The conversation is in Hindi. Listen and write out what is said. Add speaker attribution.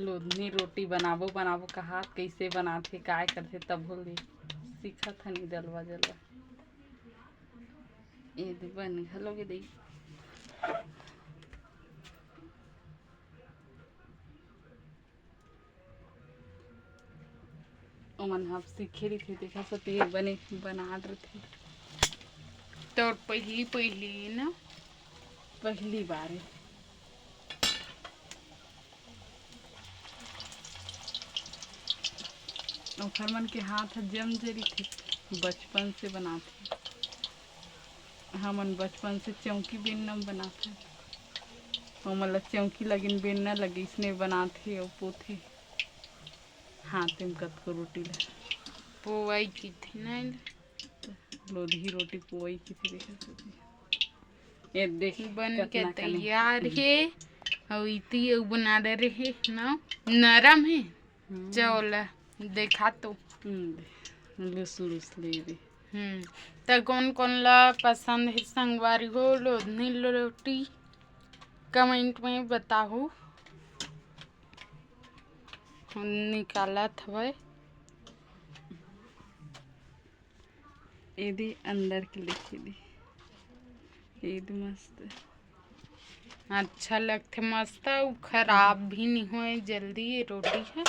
Speaker 1: लोधनी रोटी बनाबो कहा कैसे बनाथे काय करथे तब ले सीखत हनी दलवा जलवा ये दे बन घलोगे दई ओमन आप सीखे रही देखा सती बने बना रहे
Speaker 2: तो पहली ना
Speaker 1: पहली बार है और मन के हाथ जम जरी थे बचपन से बनाते हमन बचपन से चौकी बेनना बनाते और मतलब चौकी लगिन बेनना लगी इसने बनाते और पोथे हाथ में कत को रोटी
Speaker 2: पोवाई की थी ना
Speaker 1: लोधी रोटी पोई की थी देखा ये देख
Speaker 2: बन के तैयार है और इतनी बना रहे ना नरम है चौला देखा तो
Speaker 1: लूस लूस ले दे
Speaker 2: तो कौन कौन ला पसंद है संगवारी हो लोधनी रोटी कमेंट में बताओ निकाला था
Speaker 1: ये अंदर के लिखी दी ये मस्त
Speaker 2: अच्छा लगते मस्त खराब भी नहीं हो जल्दी ये रोटी है